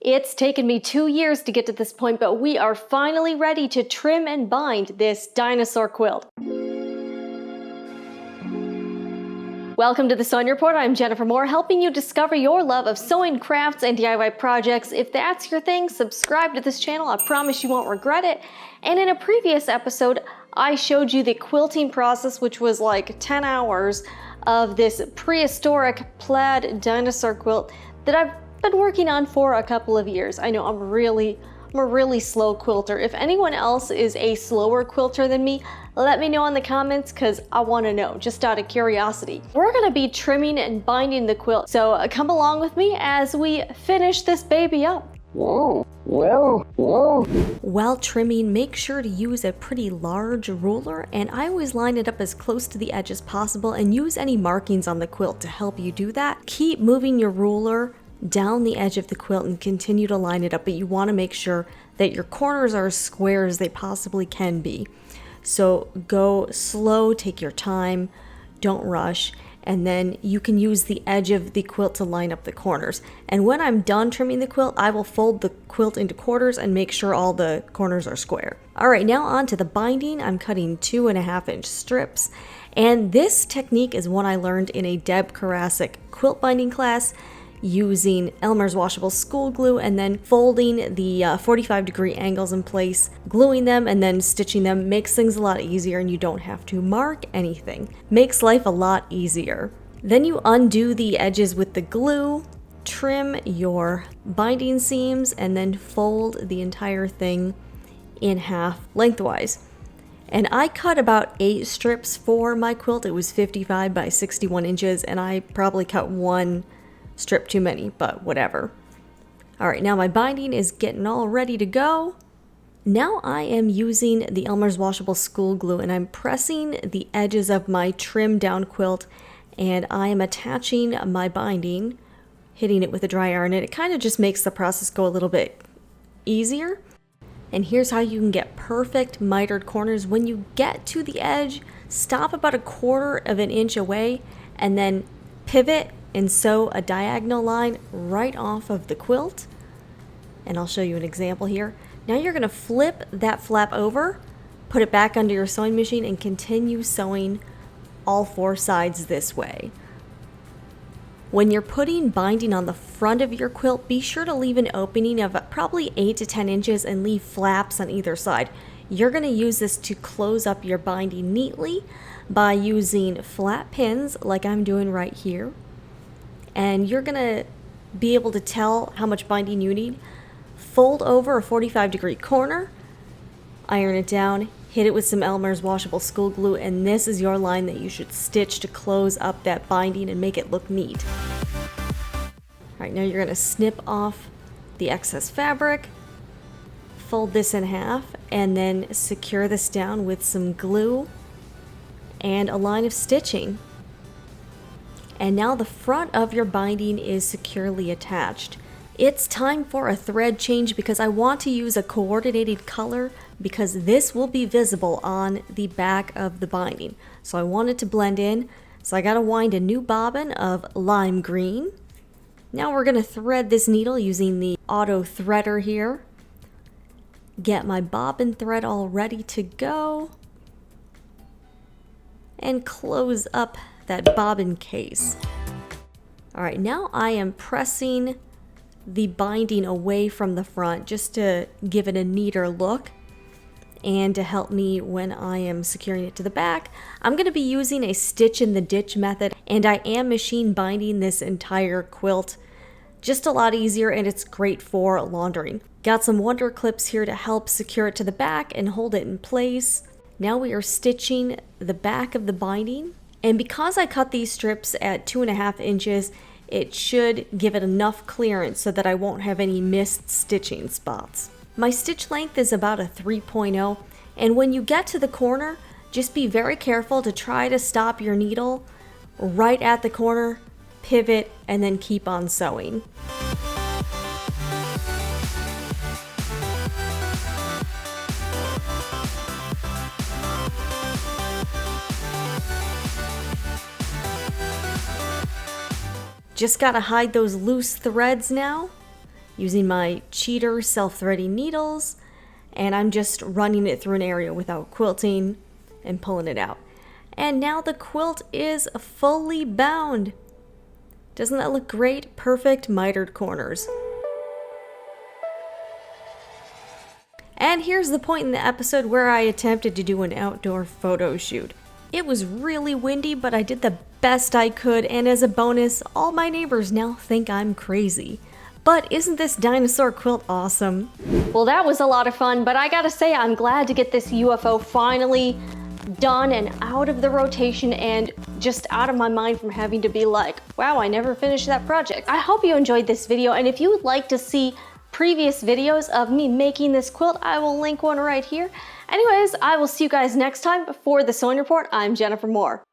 It's taken me 2 years to get to this point, but we are finally ready to trim and bind this dinosaur quilt. Welcome to the Sewing Report. I'm Jennifer Moore, helping you discover your love of sewing, crafts, and DIY projects. If that's your thing, subscribe to this channel. I promise you won't regret it. And in a previous episode, I showed you the quilting process, which was like 10 hours of this prehistoric plaid dinosaur quilt that I've been working on for a couple of years. I know I'm a really slow quilter. If anyone else is a slower quilter than me, let me know in the comments because I want to know, just out of curiosity. We're going to be trimming and binding the quilt, so come along with me as we finish this baby up. Whoa, whoa, whoa. While trimming, make sure to use a pretty large ruler, and I always line it up as close to the edge as possible and use any markings on the quilt to help you do that. Keep moving your ruler down the edge of the quilt and continue to line it up, but you want to make sure that your corners are as square as they possibly can be. So go slow, take your time, don't rush, and then you can use the edge of the quilt to line up the corners. And when I'm done trimming the quilt, I will fold the quilt into quarters and make sure all the corners are square. Alright, now on to the binding. I'm cutting 2.5-inch strips, and this technique is one I learned in a Deb Karasik quilt binding class, using Elmer's washable school glue and then folding the 45-degree angles in place, gluing them and then stitching them makes things a lot easier, and you don't have to mark anything. Makes life a lot easier. Then you undo the edges with the glue, trim your binding seams, and then fold the entire thing in half lengthwise. And I cut about 8 strips for my quilt. It was 55 by 61 inches, and I probably cut one strip too many, but whatever. Alright, now my binding is getting all ready to go. Now I am using the Elmer's washable school glue, and I'm pressing the edges of my trimmed down quilt, and I am attaching my binding, hitting it with a dry iron, and it kind of just makes the process go a little bit easier. And here's how you can get perfect mitered corners. When you get to the edge, stop about 1/4 of an inch away and then pivot and sew a diagonal line right off of the quilt. And I'll show you an example here. Now you're going to flip that flap over, put it back under your sewing machine, and continue sewing all 4 sides this way. When you're putting binding on the front of your quilt, be sure to leave an opening of probably 8 to 10 inches and leave flaps on either side. You're going to use this to close up your binding neatly by using flat pins like I'm doing right here. And you're going to be able to tell how much binding you need. Fold over a 45-degree corner, iron it down, hit it with some Elmer's washable school glue, and this is your line that you should stitch to close up that binding and make it look neat. Alright, now you're going to snip off the excess fabric, fold this in half, and then secure this down with some glue and a line of stitching. And now the front of your binding is securely attached. It's time for a thread change because I want to use a coordinated color because this will be visible on the back of the binding. So I want it to blend in. So I got to wind a new bobbin of lime green. Now we're going to thread this needle using the auto threader here. Get my bobbin thread all ready to go. And close up that bobbin case. Alright, now I am pressing the binding away from the front just to give it a neater look and to help me when I am securing it to the back. I'm going to be using a stitch in the ditch method, and I am machine binding this entire quilt. Just a lot easier, and it's great for laundering. Got some wonder clips here to help secure it to the back and hold it in place. Now we are stitching the back of the binding. And because I cut these strips at 2.5 inches, it should give it enough clearance so that I won't have any missed stitching spots. My stitch length is about a 3.0, and when you get to the corner, just be very careful to try to stop your needle right at the corner, pivot, and then keep on sewing. Just gotta hide those loose threads now using my cheater self-threading needles, and I'm just running it through an area without quilting and pulling it out. And now the quilt is fully bound. Doesn't that look great? Perfect mitered corners. And here's the point in the episode where I attempted to do an outdoor photo shoot. It was really windy, but I did the best I could, and as a bonus, all my neighbors now think I'm crazy. But isn't this dinosaur quilt awesome? Well, that was a lot of fun, but I gotta say I'm glad to get this UFO finally done and out of the rotation and just out of my mind from having to be like, wow, I never finished that project. I hope you enjoyed this video, and if you would like to see previous videos of me making this quilt, I will link one right here. Anyways, I will see you guys next time for the Sewing Report. I'm Jennifer Moore.